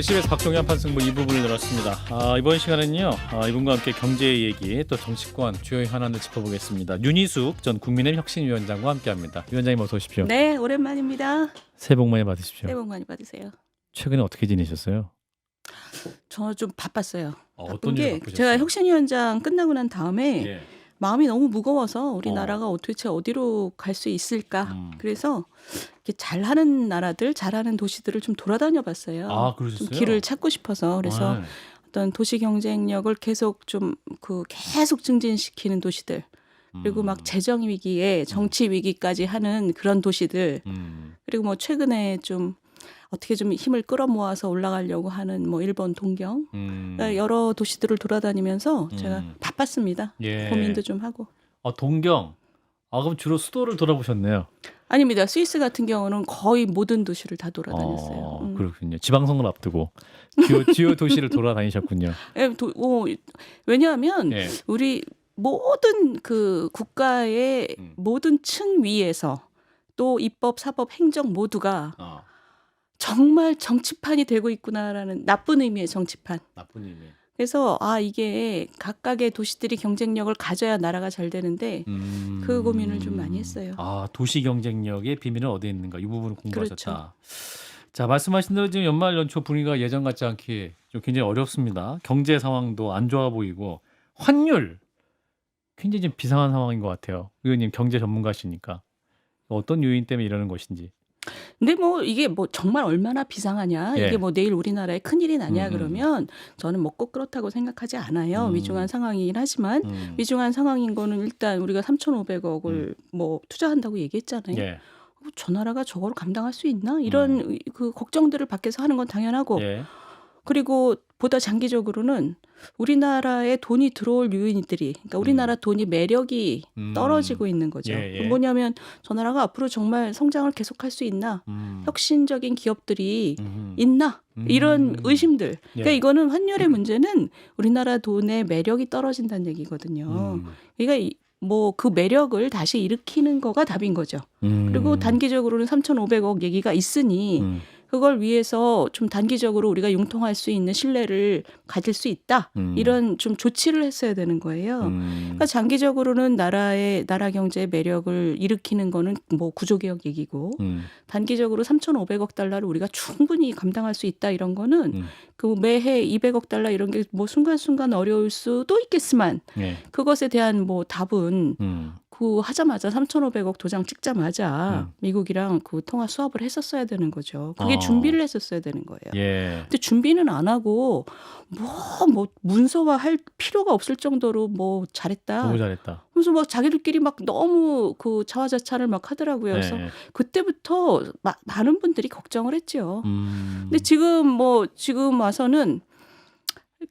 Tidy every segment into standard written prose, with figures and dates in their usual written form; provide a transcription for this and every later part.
CBS 박종희 한판승부 2부분을 열었습니다. 이번 시간은요, 이분과 함께 경제 얘기 또 정치권 주요 현안을 짚어보겠습니다. 윤희숙 전 국민의힘 혁신위원장과 함께합니다. 위원장님 어서 오십시오. 네, 오랜만입니다. 새해 복 많이 받으십시오. 새해 복 많이 받으세요. 최근에 어떻게 지내셨어요? 저 좀 바빴어요. 바쁜 어떤 일이 게 바쁘셨어요? 제가 혁신위원장 끝나고 난 다음에 예. 마음이 너무 무거워서 우리나라가 도대체 어디로 갈 수 있을까. 그래서 이렇게 잘하는 나라들, 잘하는 도시들을 좀 돌아다녀 봤어요. 그러셨어요? 좀 길을 찾고 싶어서. 그래서 네. 어떤 도시 경쟁력을 계속 좀 계속 증진시키는 도시들. 그리고 막 재정 위기에 정치 위기까지 하는 그런 도시들. 그리고 뭐 최근에 좀 어떻게 좀 힘을 끌어모아서 올라가려고 하는 뭐 일본 동경 그러니까 여러 도시들을 돌아다니면서 제가 바빴습니다. 예. 고민도 좀 하고. 동경. 그럼 주로 수도를 돌아보셨네요. 아닙니다. 스위스 같은 경우는 거의 모든 도시를 다 돌아다녔어요. 그렇군요. 지방선거를 앞두고 주요 도시를 돌아다니셨군요. 왜냐하면 예. 우리 모든 그 국가의 모든 층 위에서 또 입법, 사법, 행정 모두가 정말 정치판이 되고 있구나라는 나쁜 의미의 정치판. 나쁜 의미. 그래서 이게 각각의 도시들이 경쟁력을 가져야 나라가 잘 되는데 그 고민을 좀 많이 했어요. 도시 경쟁력의 비밀은 어디에 있는가 이 부분을 공부하셨다. 그렇죠. 자, 말씀하신 대로 지금 연말 연초 분위기가 예전 같지 않게 좀 굉장히 어렵습니다. 경제 상황도 안 좋아 보이고 환율 굉장히 좀 비상한 상황인 것 같아요. 의원님 경제 전문가시니까 어떤 요인 때문에 이러는 것인지. 근데 뭐 이게 뭐 정말 얼마나 비상하냐, 예. 이게 뭐 내일 우리나라에 큰일이 나냐 그러면 저는 뭐 꼭 그렇다고 생각하지 않아요. 위중한 상황이긴 하지만 위중한 상황인 거는 일단 우리가 3,500억을 뭐 투자한다고 얘기했잖아요. 예. 저 나라가 저걸 감당할 수 있나? 이런 그 걱정들을 밖에서 하는 건 당연하고 예. 그리고 보다 장기적으로는 우리나라에 돈이 들어올 요인들이, 그러니까 우리나라 돈이 매력이 떨어지고 있는 거죠. 예. 뭐냐면 저 나라가 앞으로 정말 성장을 계속할 수 있나? 혁신적인 기업들이 있나? 이런 의심들. 그러니까 예. 이거는 환율의 문제는 우리나라 돈의 매력이 떨어진다는 얘기거든요. 그러니까 뭐 그 매력을 다시 일으키는 거가 답인 거죠. 그리고 단기적으로는 3,500억 얘기가 있으니 그걸 위해서 좀 단기적으로 우리가 융통할 수 있는 신뢰를 가질 수 있다. 이런 좀 조치를 했어야 되는 거예요. 그러니까 장기적으로는 나라 경제의 매력을 일으키는 거는 뭐 구조개혁 얘기고 단기적으로 3,500억 달러를 우리가 충분히 감당할 수 있다. 이런 거는 그 매해 200억 달러 이런 게 뭐 순간순간 어려울 수도 있겠지만 예. 그것에 대한 뭐 답은 그 하자마자 3,500억 도장 찍자마자 미국이랑 그 통화 수합을 했었어야 되는 거죠. 그게 준비를 했었어야 되는 거예요. 예. 근데 준비는 안 하고 뭐 문서화할 필요가 없을 정도로 뭐 잘했다. 너무 잘했다. 그래서 막 자기들끼리 막 너무 그 자화자찬을 막 하더라고요. 그래서 예. 그때부터 많은 분들이 걱정을 했죠. 근데 지금 와서는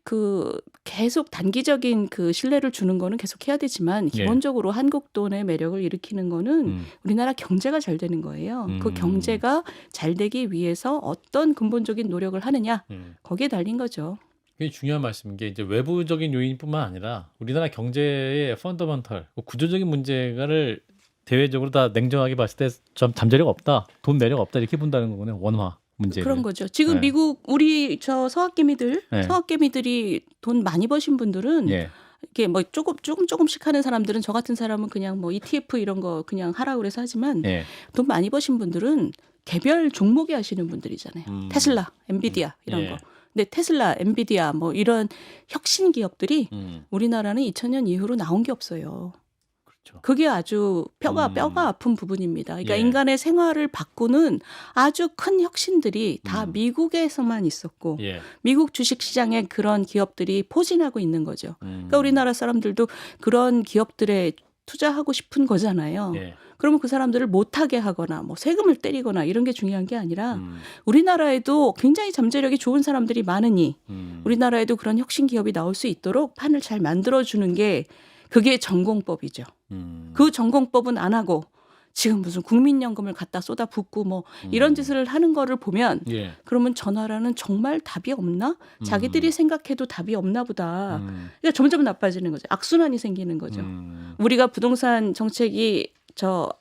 그 계속 단기적인 그 신뢰를 주는 거는 계속 해야 되지만 기본적으로 한국 돈의 매력을 일으키는 거는 우리나라 경제가 잘 되는 거예요. 그 경제가 잘 되기 위해서 어떤 근본적인 노력을 하느냐 거기에 달린 거죠. 굉장히 중요한 말씀인 게 이제 외부적인 요인뿐만 아니라 우리나라 경제의 펀더먼털 구조적인 문제를 대외적으로 다 냉정하게 봤을 때 좀 잠재력 없다, 돈 매력 없다 이렇게 본다는 거는 원화. 문제를. 그런 거죠. 지금 미국 우리 저 서학개미들이 돈 많이 버신 분들은 이렇게 뭐 조금씩 하는 사람들은 저 같은 사람은 그냥 뭐 ETF 이런 거 그냥 하라고 그래서 하지만 돈 많이 버신 분들은 개별 종목에 하시는 분들이잖아요. 테슬라, 엔비디아 이런 거. 근데 테슬라, 엔비디아 뭐 이런 혁신 기업들이 우리나라는 2000년 이후로 나온 게 없어요. 그게 아주 뼈가 아픈 부분입니다. 그러니까 인간의 생활을 바꾸는 아주 큰 혁신들이 다 미국에서만 있었고 미국 주식시장에 그런 기업들이 포진하고 있는 거죠. 그러니까 우리나라 사람들도 그런 기업들에 투자하고 싶은 거잖아요. 그러면 그 사람들을 못하게 하거나 뭐 세금을 때리거나 이런 게 중요한 게 아니라 우리나라에도 굉장히 잠재력이 좋은 사람들이 많으니 우리나라에도 그런 혁신 기업이 나올 수 있도록 판을 잘 만들어주는 게 그게 전공법이죠. 그 전공법은 안 하고 지금 무슨 국민연금을 갖다 쏟아붓고 뭐 이런 짓을 하는 거를 보면 그러면 저 나라는 정말 답이 없나? 자기들이 생각해도 답이 없나 보다. 그러니까 점점 나빠지는 거죠. 악순환이 생기는 거죠. 우리가 부동산 정책이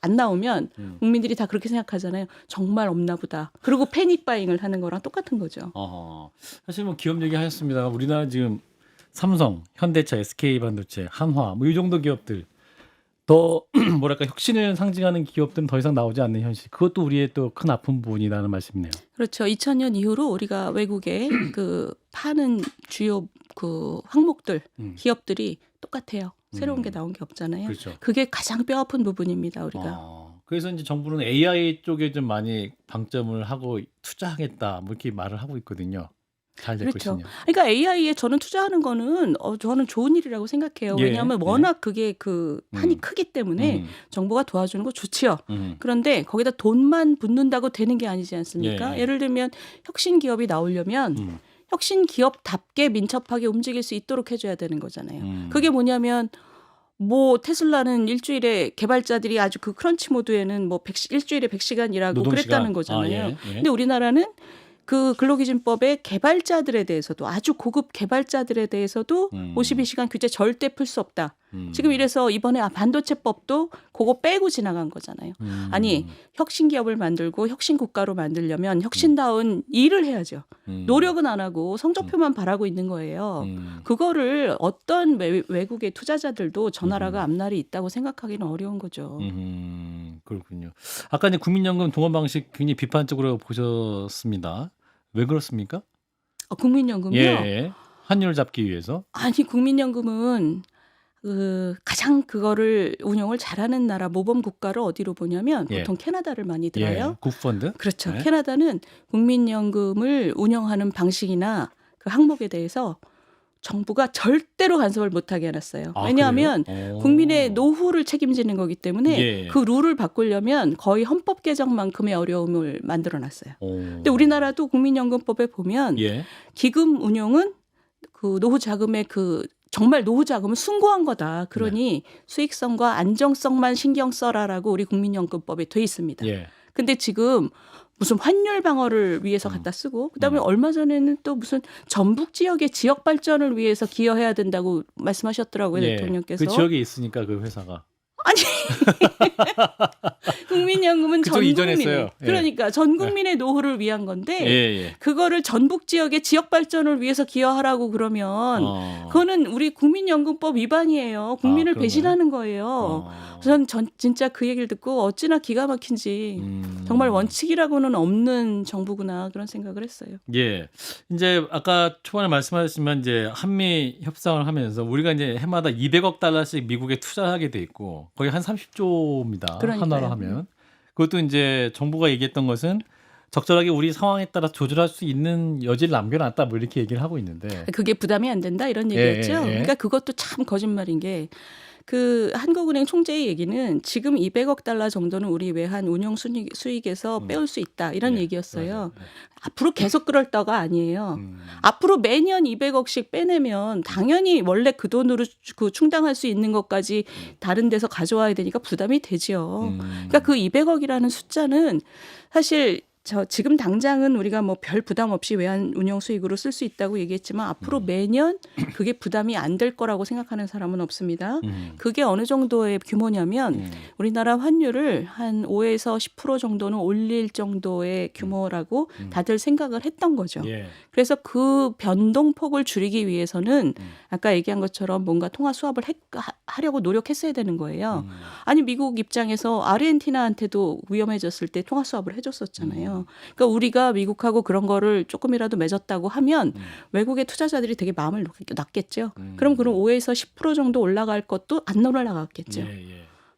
안 나오면 국민들이 다 그렇게 생각하잖아요. 정말 없나 보다. 그리고 패닉 바잉을 하는 거랑 똑같은 거죠. 사실 뭐 기업 얘기하셨습니다. 우리나라 지금 삼성, 현대차, SK반도체, 한화 뭐 이 정도 기업들 더 뭐랄까 혁신을 상징하는 기업들은 더 이상 나오지 않는 현실. 그것도 우리의 또 큰 아픈 부분이라는 말씀이네요. 그렇죠. 2000년 이후로 우리가 외국에 그 파는 주요 그 항목들, 기업들이 똑같아요. 새로운 게 나온 게 없잖아요. 그렇죠. 그게 가장 뼈아픈 부분입니다, 우리가. 그래서 이제 정부는 AI 쪽에 좀 많이 방점을 하고 투자하겠다, 뭐 이렇게 말을 하고 있거든요. 잘 될 그렇죠. 것이냐. 그러니까 AI에 저는 투자하는 거는 저는 좋은 일이라고 생각해요. 예, 왜냐하면 워낙 그게 그 판이 크기 때문에 정부가 도와주는 거 좋지요. 그런데 거기다 돈만 붓는다고 되는 게 아니지 않습니까? 예. 예를 들면 혁신 기업이 나오려면 혁신 기업답게 민첩하게 움직일 수 있도록 해줘야 되는 거잖아요. 그게 뭐냐면 뭐 테슬라는 일주일에 개발자들이 아주 그 크런치 모드에는 뭐 일주일에 100시간 일하고 그랬다는 거잖아요. 근데 우리나라는 그 근로기준법의 개발자들에 대해서도 아주 고급 개발자들에 대해서도 52시간 규제 절대 풀 수 없다. 지금 이래서 이번에 반도체법도 그거 빼고 지나간 거잖아요. 아니 혁신 기업을 만들고 혁신 국가로 만들려면 혁신다운 일을 해야죠. 노력은 안 하고 성적표만 바라고 있는 거예요. 그거를 어떤 외국의 투자자들도 저 나라가 앞날이 있다고 생각하기는 어려운 거죠. 그렇군요. 아까 이제 국민연금 동원 방식 굉장히 비판적으로 보셨습니다. 왜 그렇습니까? 국민연금요? 예. 환율 잡기 위해서? 아니 국민연금은 가장 그거를 운영을 잘하는 나라 모범 국가를 어디로 보냐면 보통 캐나다를 많이 들어요. 국펀드? 그렇죠. 캐나다는 국민연금을 운영하는 방식이나 그 항목에 대해서 정부가 절대로 간섭을 못하게 해놨어요. 왜냐하면 국민의 노후를 책임지는 거기 때문에 그 룰을 바꾸려면 거의 헌법 개정만큼의 어려움을 만들어놨어요. 근데 우리나라도 국민연금법에 보면 기금 운용은 그 노후 자금의 정말 노후 자금은 숭고한 거다. 그러니 수익성과 안정성만 신경 써라라고 우리 국민연금법에 돼 있습니다. 근데 지금 무슨 환율 방어를 위해서 갖다 쓰고 그다음에 얼마 전에는 또 무슨 전북 지역의 지역 발전을 위해서 기여해야 된다고 말씀하셨더라고요. 대통령께서. 그 지역에 있으니까 그 회사가. 아니 국민연금은 전 국민 그러니까 전 국민의 노후를 위한 건데 그거를 전북 지역의 지역 발전을 위해서 기여하라고 그러면 그거는 우리 국민연금법 위반이에요. 국민을 배신하는 거예요. 전 진짜 그 얘기를 듣고 어찌나 기가 막힌지 정말 원칙이라고는 없는 정부구나 그런 생각을 했어요. 이제 아까 초반에 말씀하셨지만 이제 한미 협상을 하면서 우리가 이제 해마다 200억 달러씩 미국에 투자하게 돼 있고 거의 한 30조입니다. 하나로 하면. 그것도 이제 정부가 얘기했던 것은 적절하게 우리 상황에 따라 조절할 수 있는 여지를 남겨놨다 뭐 이렇게 얘기를 하고 있는데 그게 부담이 안 된다 이런 얘기였죠. 그러니까 그것도 참 거짓말인 게 그 한국은행 총재의 얘기는 지금 200억 달러 정도는 우리 외환 운용 수익에서 빼올 수 있다 이런 얘기였어요. 앞으로 계속 그럴 거가 아니에요. 앞으로 매년 200억씩 빼내면 당연히 원래 그 돈으로 그 충당할 수 있는 것까지 다른 데서 가져와야 되니까 부담이 되죠. 그러니까 그 200억이라는 숫자는 사실 지금 당장은 우리가 뭐 별 부담 없이 외환 운용 수익으로 쓸 수 있다고 얘기했지만 앞으로 매년 그게 부담이 안 될 거라고 생각하는 사람은 없습니다. 그게 어느 정도의 규모냐면 우리나라 환율을 한 5에서 10% 정도는 올릴 정도의 규모라고 다들 생각을 했던 거죠. 그래서 그 변동폭을 줄이기 위해서는 아까 얘기한 것처럼 뭔가 통화 수합을 하려고 노력했어야 되는 거예요. 아니 미국 입장에서 아르헨티나한테도 위험해졌을 때 통화 수합을 해줬었잖아요. 그러니까 우리가 미국하고 그런 거를 조금이라도 맺었다고 하면 외국의 투자자들이 되게 마음을 놨겠죠. 그럼 5에서 10% 정도 올라갈 것도 안 올라갔겠죠.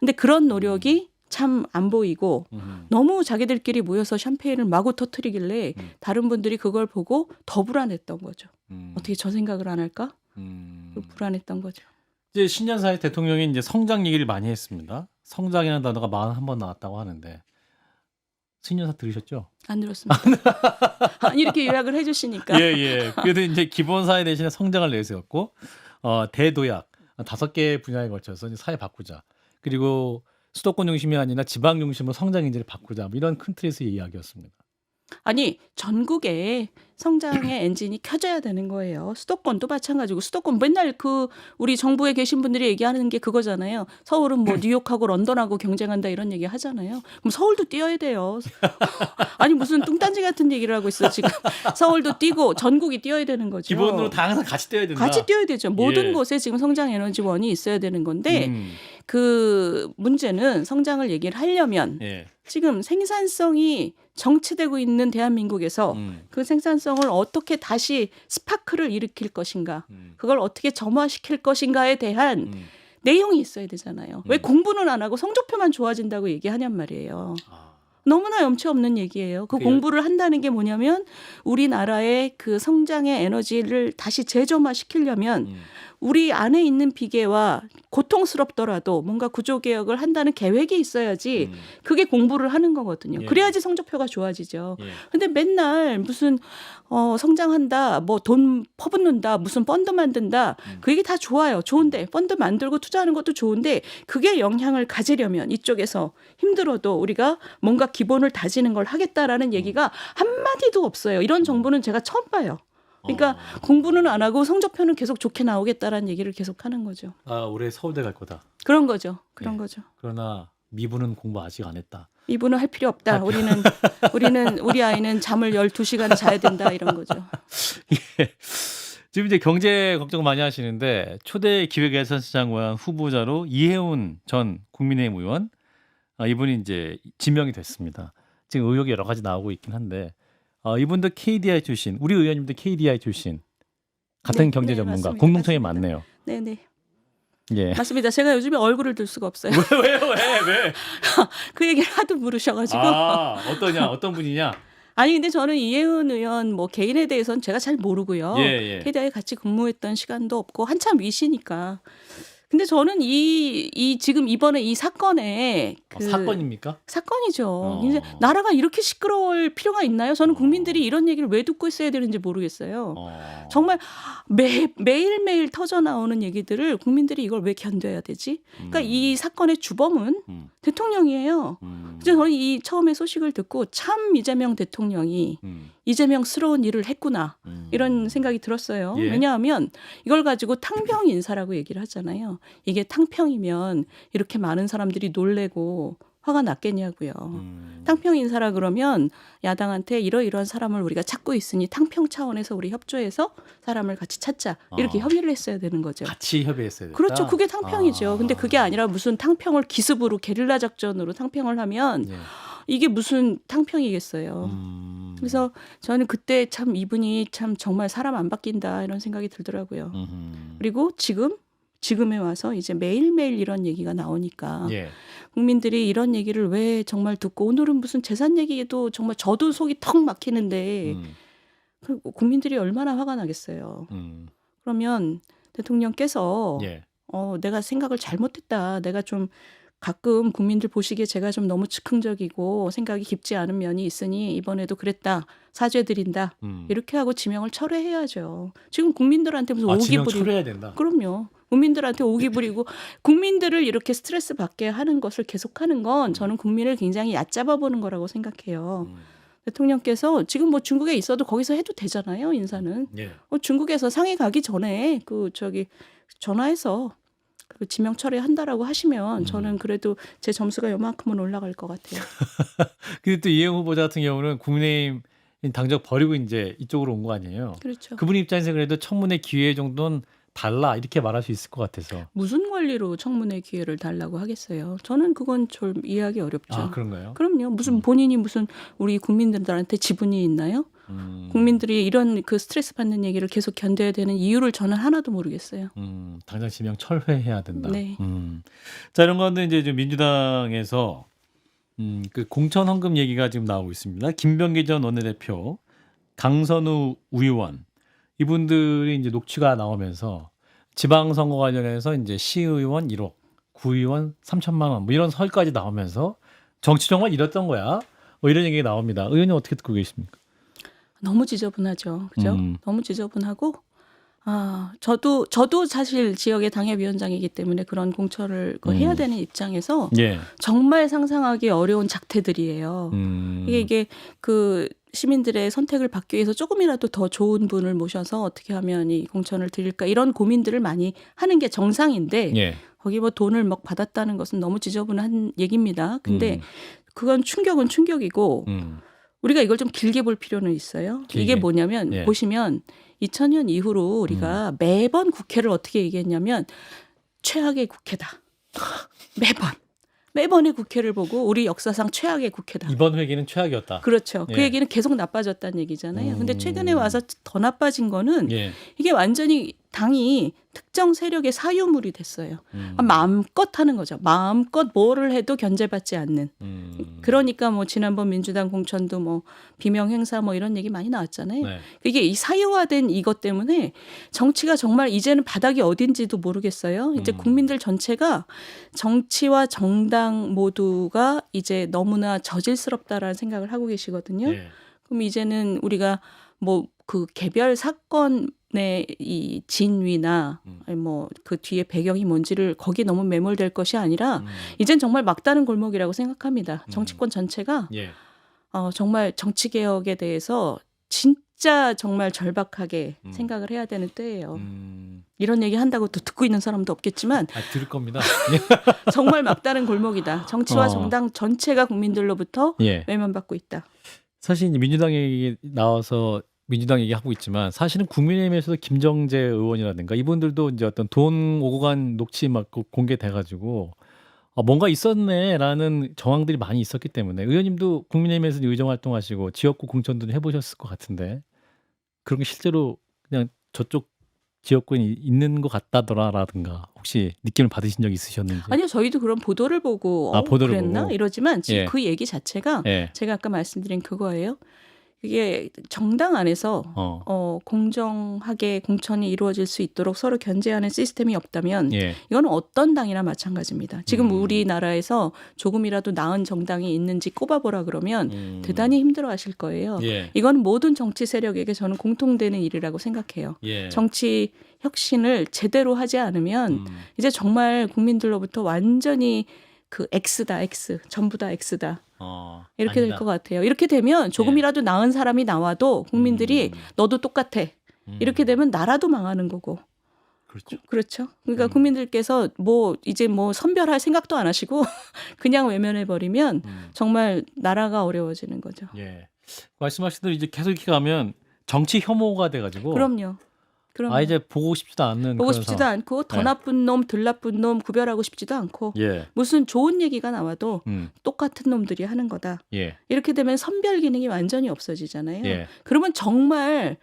근데 그런 노력이 참 안 보이고 너무 자기들끼리 모여서 샴페인을 마구 터뜨리길래 다른 분들이 그걸 보고 더 불안했던 거죠. 어떻게 저 생각을 안 할까? 불안했던 거죠. 이제 신년사에 대통령이 이제 성장 얘기를 많이 했습니다. 성장이라는 단어가 41번 나왔다고 하는데 신년사 들으셨죠? 안 들었습니다. 아니 이렇게 요약을 해주시니까. 그래도 이제 기본사회 대신에 성장을 내세웠고 대도약 5개 분야에 걸쳐서 이제 사회 바꾸자. 그리고 수도권 중심이 아니라 지방 중심으로 성장 인재를 바꾸자. 뭐 이런 큰 틀에서 이야기였습니다. 아니 전국에 성장의 엔진이 켜져야 되는 거예요. 수도권도 마찬가지고 수도권 맨날 그 우리 정부에 계신 분들이 얘기하는 게 그거잖아요. 서울은 뭐 뉴욕하고 런던하고 경쟁한다 이런 얘기 하잖아요. 그럼 서울도 뛰어야 돼요. 아니 무슨 뚱딴지 같은 얘기를 하고 있어 지금. 서울도 뛰고 전국이 뛰어야 되는 거죠. 기본으로 다 항상 같이 뛰어야 된다. 같이 뛰어야 되죠. 모든 예. 곳에 지금 성장 에너지원이 있어야 되는 건데 그 문제는 성장을 얘기를 하려면 예. 지금 생산성이 정체되고 있는 대한민국에서 그 생산성을 어떻게 다시 스파크를 일으킬 것인가, 그걸 어떻게 점화시킬 것인가에 대한 내용이 있어야 되잖아요. 왜 공부는 안 하고 성적표만 좋아진다고 얘기하냔 말이에요. 너무나 염치 없는 얘기예요. 그 공부를 한다는 게 뭐냐면 우리나라의 그 성장의 에너지를 다시 재점화시키려면 우리 안에 있는 비계와 고통스럽더라도 뭔가 구조개혁을 한다는 계획이 있어야지 그게 공부를 하는 거거든요. 예. 그래야지 성적표가 좋아지죠. 예. 근데 맨날 무슨 성장한다, 뭐 돈 퍼붓는다, 무슨 펀드 만든다. 그 얘기 다 좋아요. 좋은데 펀드 만들고 투자하는 것도 좋은데 그게 영향을 가지려면 이쪽에서 힘들어도 우리가 뭔가 기본을 다지는 걸 하겠다라는 얘기가 한마디도 없어요. 이런 정부는 제가 처음 봐요. 그러니까 공부는 안 하고 성적표는 계속 좋게 나오겠다라는 얘기를 계속 하는 거죠. 아, 올해 서울대 갈 거다. 그런 거죠. 그런 예. 거죠. 그러나 미분은 공부 아직 안 했다. 이분은 할 필요 없다. 우리 아이는 잠을 12시간 자야 된다 이런 거죠. 예. 지금 이제 경제 걱정 많이 하시는데 초대 기획예산시장관 후보자로 이해운 전 국민의힘 의원 이분이 이제 지명이 됐습니다. 지금 의혹이 여러 가지 나오고 있긴 한데 이분도 KDI 출신, 우리 의원님도 KDI 출신, 같은 네, 경제 네, 전문가, 맞습니다. 공동청이 맞습니다. 많네요. 네네. 예. 맞습니다. 제가 요즘에 얼굴을 들 수가 없어요. 왜? 그 얘기를 하도 물으셔가지고. 어떤 분이냐? 아니 근데 저는 이해은 의원 뭐 개인에 대해서는 제가 잘 모르고요. 예. KDI에 같이 근무했던 시간도 없고 한참 위시니까. 근데 저는 이 지금 이번에 이 사건에 사건입니까? 사건이죠. 이제 나라가 이렇게 시끄러울 필요가 있나요? 저는 국민들이 이런 얘기를 왜 듣고 있어야 되는지 모르겠어요. 정말 매일매일 터져 나오는 얘기들을 국민들이 이걸 왜 견뎌야 되지? 그러니까 이 사건의 주범은 대통령이에요. 그래서 저는 이 처음에 소식을 듣고 참 이재명 대통령이 이재명스러운 일을 했구나 이런 생각이 들었어요. 예. 왜냐하면 이걸 가지고 탕평 인사라고 얘기를 하잖아요. 이게 탕평이면 이렇게 많은 사람들이 놀래고 화가 났겠냐고요. 탕평 인사라 그러면 야당한테 이러이러한 사람을 우리가 찾고 있으니 탕평 차원에서 우리 협조해서 사람을 같이 찾자 이렇게 협의를 했어야 되는 거죠. 같이 협의했어야 됐다. 그렇죠. 그게 탕평이죠. 근데 그게 아니라 무슨 탕평을 기습으로 게릴라 작전으로 탕평을 하면 이게 무슨 탕평이겠어요. 그래서 저는 그때 참 이분이 참 정말 사람 안 바뀐다 이런 생각이 들더라고요. 그리고 지금에 와서 이제 매일매일 이런 얘기가 나오니까 국민들이 이런 얘기를 왜 정말 듣고 오늘은 무슨 재산 얘기도 정말 저도 속이 턱 막히는데 국민들이 얼마나 화가 나겠어요. 그러면 대통령께서 내가 생각을 잘못했다. 내가 좀 가끔 국민들 보시기에 제가 좀 너무 즉흥적이고 생각이 깊지 않은 면이 있으니 이번에도 그랬다. 사죄드린다. 이렇게 하고 지명을 철회해야죠. 지금 국민들한테 무슨 오기 지명 부리고. 철회해야 된다. 그럼요. 국민들한테 오기 부리고 국민들을 이렇게 스트레스 받게 하는 것을 계속하는 건 저는 국민을 굉장히 얕잡아 보는 거라고 생각해요. 대통령께서 지금 뭐 중국에 있어도 거기서 해도 되잖아요. 인사는. 중국에서 상해 가기 전에 전화해서 그 지명 철회한다라고 하시면 저는 그래도 제 점수가 요만큼은 올라갈 것 같아요. 근데 또 이해영 후보자 같은 경우는 국민의힘 당적 버리고 이제 이쪽으로 온 거 아니에요. 그렇죠. 그분 입장에서 그래도 청문회 기회 정도는 달라 이렇게 말할 수 있을 것 같아서. 무슨 권리로 청문회 기회를 달라고 하겠어요. 저는 그건 좀 이해하기 어렵죠. 아, 그런가요? 그럼요. 무슨 본인이 무슨 우리 국민들한테 지분이 있나요? 국민들이 이런 그 스트레스 받는 얘기를 계속 견뎌야 되는 이유를 저는 하나도 모르겠어요. 당장 지명 철회해야 된다. 네. 자, 이런 건데 이제 좀 민주당에서 그 공천 헌금 얘기가 지금 나오고 있습니다. 김병기 전 원내대표, 강선우 의원 이분들이 이제 녹취가 나오면서 지방선거 관련해서 이제 시의원 1억, 구의원 3천만 원 뭐 이런 설까지 나오면서 정치 정말 이랬던 거야. 뭐 이런 얘기가 나옵니다. 의원님 어떻게 듣고 계십니까? 너무 지저분하죠. 그죠? 너무 지저분하고 저도 사실 지역의 당협위원장이기 때문에 그런 공천을 해야 되는 입장에서 정말 상상하기 어려운 작태들이에요. 이게 그 시민들의 선택을 받기 위해서 조금이라도 더 좋은 분을 모셔서 어떻게 하면 이 공천을 드릴까 이런 고민들을 많이 하는 게 정상인데 예. 거기 뭐 돈을 막 받았다는 것은 너무 지저분한 얘기입니다. 근데 그건 충격은 충격이고 우리가 이걸 좀 길게 볼 필요는 있어요. 길게. 이게 뭐냐면 예. 보시면 2000년 이후로 우리가 매번 국회를 어떻게 얘기했냐면 최악의 국회다. 매번의 국회를 보고 우리 역사상 최악의 국회다. 이번 회기는 최악이었다. 그렇죠. 그 예. 얘기는 계속 나빠졌다는 얘기잖아요. 근데 최근에 와서 더 나빠진 거는 예. 이게 완전히 당이 특정 세력의 사유물이 됐어요. 마음껏 하는 거죠. 마음껏 뭐를 해도 견제받지 않는. 그러니까 뭐 지난번 민주당 공천도 뭐 비명 행사 뭐 이런 얘기 많이 나왔잖아요. 네. 이게 이 사유화된 이것 때문에 정치가 정말 이제는 바닥이 어딘지도 모르겠어요. 이제 국민들 전체가 정치와 정당 모두가 이제 너무나 저질스럽다라는 생각을 하고 계시거든요. 예. 그럼 이제는 우리가 뭐 그 개별 사건의 이 진위나 뭐 그 뒤에 배경이 뭔지를 거기에 너무 매몰될 것이 아니라 이젠 정말 막다른 골목이라고 생각합니다. 정치권 전체가 예. 정말 정치 개혁에 대해서 진짜 정말 절박하게 생각을 해야 되는 때예요. 이런 얘기 한다고 또 듣고 있는 사람도 없겠지만 들을 겁니다. 정말 막다른 골목이다. 정치와 정당 전체가 국민들로부터 예. 외면받고 있다. 사실 이제 민주당 얘기 나와서 민주당 얘기하고 있지만 사실은 국민의힘에서도 김정재 의원이라든가 이분들도 이제 어떤 돈 오고 간 녹취 막 공개돼가지고 뭔가 있었네라는 정황들이 많이 있었기 때문에 의원님도 국민의힘에서 의정 활동하시고 지역구 공천도 해보셨을 것 같은데 그런 게 실제로 그냥 저쪽 지역구에 있는 것 같다더라라든가 혹시 느낌을 받으신 적 있으셨는지? 아니요, 저희도 그런 보도를 보고 보도를 그랬나 보고. 이러지만 예. 그 얘기 자체가 예. 제가 아까 말씀드린 그거예요. 이게 정당 안에서 공정하게 공천이 이루어질 수 있도록 서로 견제하는 시스템이 없다면 예. 이건 어떤 당이나 마찬가지입니다. 지금 우리나라에서 조금이라도 나은 정당이 있는지 꼽아보라 그러면 대단히 힘들어하실 거예요. 예. 이건 모든 정치 세력에게 저는 공통되는 일이라고 생각해요. 예. 정치 혁신을 제대로 하지 않으면 이제 정말 국민들로부터 완전히 그 X다, X, 전부 다 X다. 이렇게 될 것 같아요. 이렇게 되면 조금이라도 나은 사람이 나와도 국민들이 너도 똑같아. 이렇게 되면 나라도 망하는 거고. 그렇죠. 그렇죠. 그러니까 국민들께서 뭐 이제 뭐 선별할 생각도 안 하시고 그냥 외면해 버리면 정말 나라가 어려워지는 거죠. 예. 말씀하신 대로 이제 계속 이렇게 가면 정치 혐오가 돼가지고 그럼요. 이제 보고 싶지도 않는 보고 그런 싶지도 상황. 않고 더 네. 나쁜 놈, 덜 나쁜 놈 구별하고 싶지도 않고 예. 무슨 좋은 얘기가 나와도 음. 똑같은 놈들이 하는 거다. 예. 이렇게 되면 선별 기능이 완전히 없어지잖아요. 예. 그러면 정말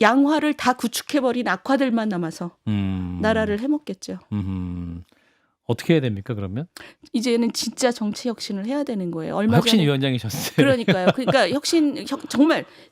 양화를 다 구축해버린 악화들만 남아서 나라를 해먹겠죠. 어떻게 해야 됩니까 그러면? 이제는 진짜 정치 혁신을 해야 되는 거예요. 얼마 혁신 전에 위원장이셨어요. 그러니까요. 그러니까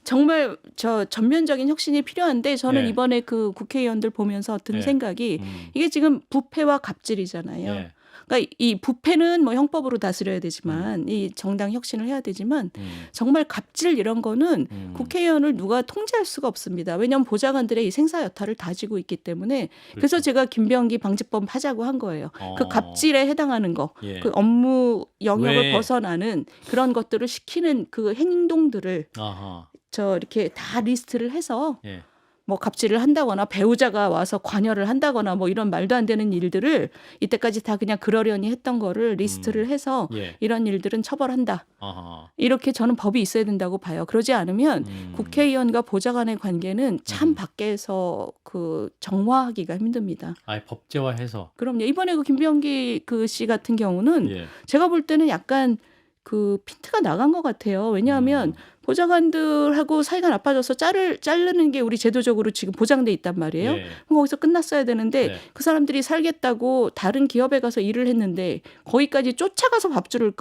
정말 저 전면적인 혁신이 필요한데 저는 예. 이번에 그 국회의원들 보면서 든 예. 생각이 이게 지금 부패와 갑질이잖아요. 예. 그러니까 이 부패는 뭐 형법으로 다스려야 되지만 이 정당 혁신을 해야 되지만 정말 갑질 이런 거는 국회의원을 누가 통제할 수가 없습니다. 왜냐하면 보좌관들의 이 생사 여탈을 다지고 있기 때문에 그래서 제가 김병기 방지법 하자고 한 거예요. 그 갑질에 해당하는 거, 예. 그 업무 영역을 왜? 벗어나는 그런 것들을 시키는 그 행동들을 아하. 저 이렇게 다 리스트를 해서 예. 뭐 갑질을 한다거나 배우자가 와서 관여를 한다거나 뭐 이런 말도 안 되는 일들을 이때까지 다 그냥 그러려니 했던 거를 리스트를 해서 예. 이런 일들은 처벌한다. 아하. 이렇게 저는 법이 있어야 된다고 봐요. 그러지 않으면 국회의원과 보좌관의 관계는 참 밖에서 그 정화하기가 힘듭니다. 아예 법제화해서. 그럼요. 이번에 그 김병기 그 씨 같은 경우는 예. 제가 볼 때는 약간 그 핀트가 나간 것 같아요. 왜냐하면 보좌관들하고 사이가 나빠져서 자르는 게 우리 제도적으로 지금 보장돼 있단 말이에요. 예. 그럼 거기서 끝났어야 되는데 네. 그 사람들이 살겠다고 다른 기업에 가서 일을 했는데 거기까지 쫓아가서 밥줄을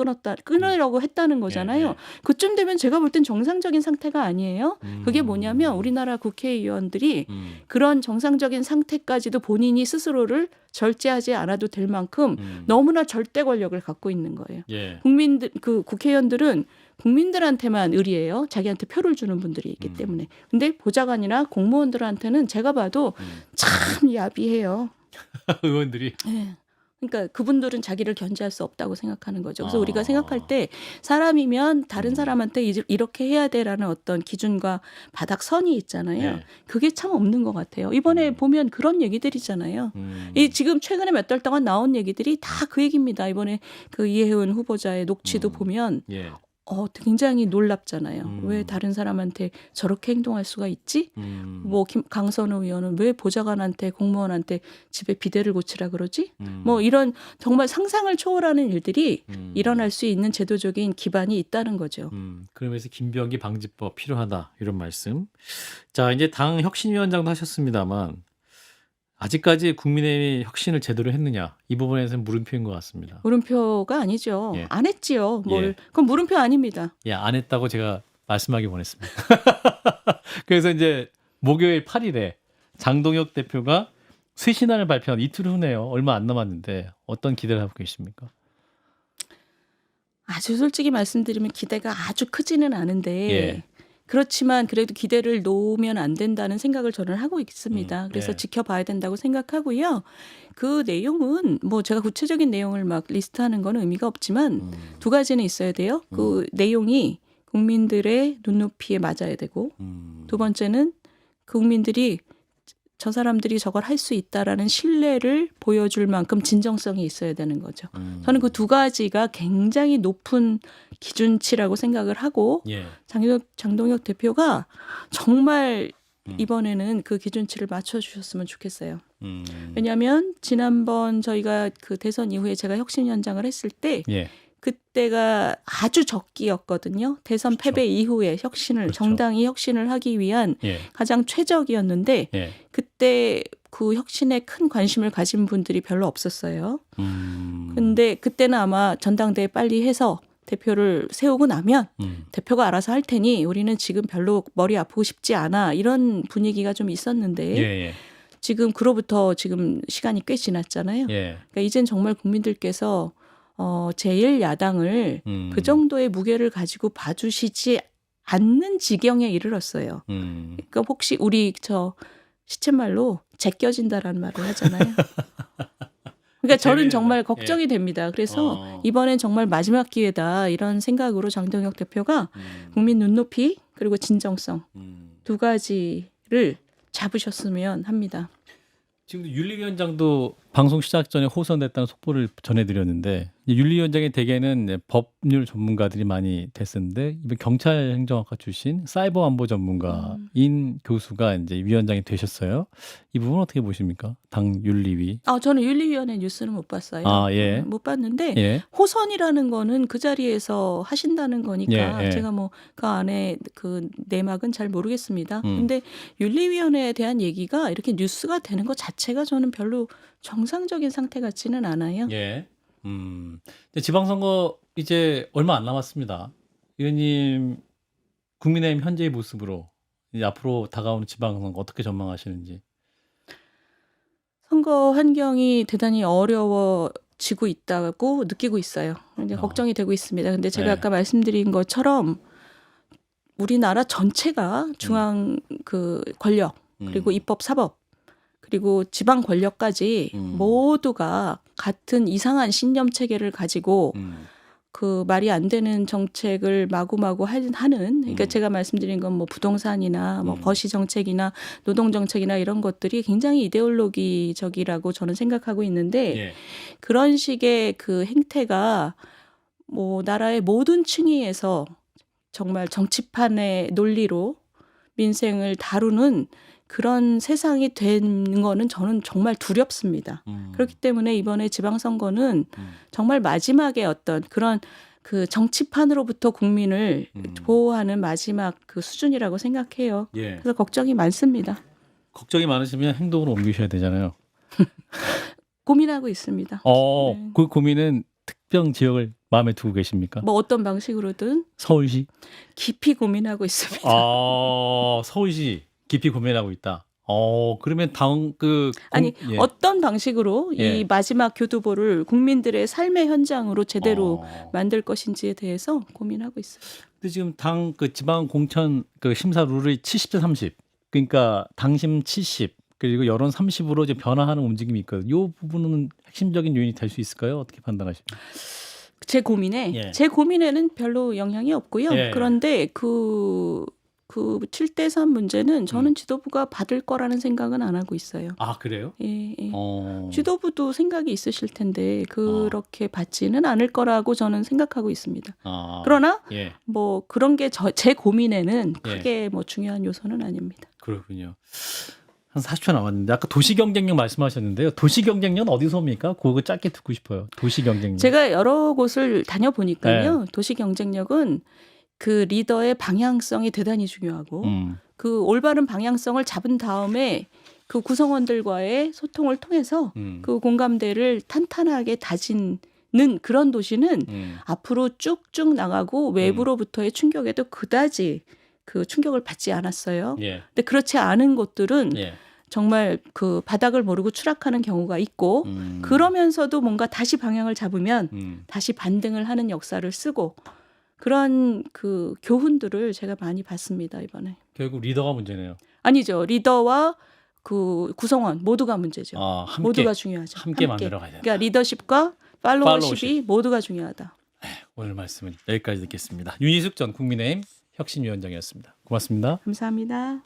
끊으려고 했다는 거잖아요. 예. 그쯤 되면 제가 볼 땐 정상적인 상태가 아니에요. 그게 뭐냐면 우리나라 국회의원들이 그런 정상적인 상태까지도 본인이 스스로를 절제하지 않아도 될 만큼 너무나 절대 권력을 갖고 있는 거예요. 예. 그 국회의원들은 국민들한테만 의리해요. 자기한테 표를 주는 분들이 있기 때문에. 근데 보좌관이나 공무원들한테는 제가 봐도 참 야비해요. 의원들이. 네. 그러니까 그분들은 자기를 견제할 수 없다고 생각하는 거죠. 그래서 우리가 생각할 때 사람이면 다른 사람한테 이렇게 해야 돼라는 어떤 기준과 바닥선이 있잖아요. 네. 그게 참 없는 것 같아요. 이번에 보면 그런 얘기들이잖아요. 이 지금 최근에 몇 달 동안 나온 얘기들이 다 그 얘기입니다. 이번에 그 이혜은 후보자의 녹취도 보면 예. 굉장히 놀랍잖아요. 왜 다른 사람한테 저렇게 행동할 수가 있지? 뭐 강선우 의원은 왜 보좌관한테 공무원한테 집에 비데를 고치라 그러지? 뭐 이런 정말 상상을 초월하는 일들이 일어날 수 있는 제도적인 기반이 있다는 거죠. 그러면서 김병기 방지법 필요하다 이런 말씀. 자, 이제 당 혁신위원장도 하셨습니다만 아직까지 국민의힘이 혁신을 제대로 했느냐 이 부분에서는 물음표인 것 같습니다. 물음표가 아니죠. 예. 안 했지요. 예. 그건 물음표 아닙니다. 예, 안 했다고 제가 말씀하기 원했습니다. 그래서 이제 목요일 8일에 장동혁 대표가 쇄신안을 발표한 이틀 후네요. 얼마 안 남았는데 어떤 기대를 하고 계십니까? 아주 솔직히 말씀드리면 기대가 아주 크지는 않은데 예. 그렇지만 그래도 기대를 놓으면 안 된다는 생각을 저는 하고 있습니다. 그래서 예. 지켜봐야 된다고 생각하고요. 그 내용은 뭐 제가 구체적인 내용을 막 리스트하는 건 의미가 없지만 두 가지는 있어야 돼요. 그 내용이 국민들의 눈높이에 맞아야 되고 두 번째는 국민들이 저 사람들이 저걸 할 수 있다라는 신뢰를 보여줄 만큼 진정성이 있어야 되는 거죠. 저는 그 두 가지가 굉장히 높은 기준치라고 생각을 하고 예. 장동혁 대표가 정말 이번에는 그 기준치를 맞춰주셨으면 좋겠어요. 왜냐하면 지난번 저희가 그 대선 이후에 제가 혁신위원장을 했을 때 예. 그때가 아주 적기였거든요. 대선 그렇죠. 패배 이후에 혁신을 그렇죠. 정당이 혁신을 하기 위한 예. 가장 최적이었는데 예. 그때 그 혁신에 큰 관심을 가진 분들이 별로 없었어요. 근데 그때는 아마 전당대회 빨리 해서 대표를 세우고 나면 대표가 알아서 할 테니 우리는 지금 별로 머리 아프고 싶지 않아 이런 분위기가 좀 있었는데 예. 지금 그로부터 지금 시간이 꽤 지났잖아요. 예. 그러니까 이젠 정말 국민들께서 제1야당을 그 정도의 무게를 가지고 봐주시지 않는 지경에 이르렀어요. 그러니까 혹시 우리 저 시쳇말로 제껴진다라는 말을 하잖아요. 그러니까 저는 정말 걱정이 됩니다. 그래서 이번엔 정말 마지막 기회다 이런 생각으로 장동혁 대표가 국민 눈높이 그리고 진정성 두 가지를 잡으셨으면 합니다. 지금 윤리위원장도 방송 시작 전에 호선됐다는 속보를 전해드렸는데 윤리위원장의 대개는 이제 법률 전문가들이 많이 됐었는데 이번 경찰 행정학과 출신 사이버 안보 전문가인 교수가 이제 위원장이 되셨어요. 이 부분 어떻게 보십니까? 당 윤리위. 저는 윤리위원회 뉴스는 못 봤어요. 예. 못 봤는데 예. 호선이라는 거는 그 자리에서 하신다는 거니까 예. 제가 뭐 그 안에 그 내막은 잘 모르겠습니다. 근데 윤리위원회에 대한 얘기가 이렇게 뉴스가 되는 것 자체가 저는 별로 정상적인 상태 같지는 않아요. 예. 지방선거 이제 얼마 안 남았습니다. 의원님 국민의힘 현재의 모습으로 이제 앞으로 다가오는 지방선거 어떻게 전망하시는지. 선거 환경이 대단히 어려워지고 있다고 느끼고 있어요. 이제 걱정이 되고 있습니다. 근데 제가 네. 아까 말씀드린 것처럼 우리나라 전체가 중앙 그 권력 그리고 입법 사법 그리고 지방 권력까지 모두가 같은 이상한 신념 체계를 가지고 그 말이 안 되는 정책을 마구마구 하는 그러니까 제가 말씀드린 건 뭐 부동산이나 뭐 거시 정책이나 노동 정책이나 이런 것들이 굉장히 이데올로기적이라고 저는 생각하고 있는데 예. 그런 식의 그 행태가 뭐 나라의 모든 층위에서 정말 정치판의 논리로 민생을 다루는 그런 세상이 된 거는 저는 정말 두렵습니다. 그렇기 때문에 이번에 지방선거는 정말 마지막에 어떤 그런 그 정치판으로부터 국민을 보호하는 마지막 그 수준이라고 생각해요. 예. 그래서 걱정이 많습니다. 걱정이 많으시면 행동으로 옮기셔야 되잖아요. 고민하고 있습니다. 네. 그 고민은 특정 지역을 마음에 두고 계십니까? 뭐 어떤 방식으로든 서울시? 깊이 고민하고 있습니다. 서울시 깊이 고민하고 있다. 그러면 아니 예. 어떤 방식으로 예. 이 마지막 교두보를 국민들의 삶의 현장으로 제대로 만들 것인지에 대해서 고민하고 있어요. 근데 지금 당 그 지방 공천 그 심사 룰이 70대 30. 그러니까 당심 70, 그리고 여론 30으로 이제 변화하는 움직임이 있거든요. 이 부분은 핵심적인 요인이 될 수 있을까요? 어떻게 판단하십니까? 제 고민에는 별로 영향이 없고요. 그런데 그 7대3 문제는 저는 지도부가 받을 거라는 생각은 안 하고 있어요. 아, 그래요? 예. 지도부도 생각이 있으실 텐데 그렇게 받지는 않을 거라고 저는 생각하고 있습니다. 그러나 뭐 그런 게 제 고민에는 크게 뭐 중요한 요소는 아닙니다. 그렇군요. 한 40초 남았는데 아까 도시경쟁력 말씀하셨는데요. 도시경쟁력은 어디서 옵니까? 그거 짧게 듣고 싶어요. 도시경쟁력. 제가 여러 곳을 다녀보니까요. 도시경쟁력은 그 리더의 방향성이 대단히 중요하고 그 올바른 방향성을 잡은 다음에 그 구성원들과의 소통을 통해서 그 공감대를 탄탄하게 다지는 그런 도시는 앞으로 쭉쭉 나가고 외부로부터의 충격에도 그다지 그 충격을 받지 않았어요. 근데 그렇지 않은 곳들은 정말 그 바닥을 모르고 추락하는 경우가 있고 그러면서도 뭔가 다시 방향을 잡으면 다시 반등을 하는 역사를 쓰고 그런 그 교훈들을 제가 많이 봤습니다, 이번에. 결국 리더가 문제네요. 아니죠. 리더와 그 구성원 모두가 문제죠. 함께, 모두가 중요하죠. 함께 만들어가야 된다. 그러니까 리더십과 팔로워십이 모두가 중요하다. 오늘 말씀은 여기까지 듣겠습니다. 윤희숙 전 국민의힘 혁신위원장이었습니다. 고맙습니다. 감사합니다.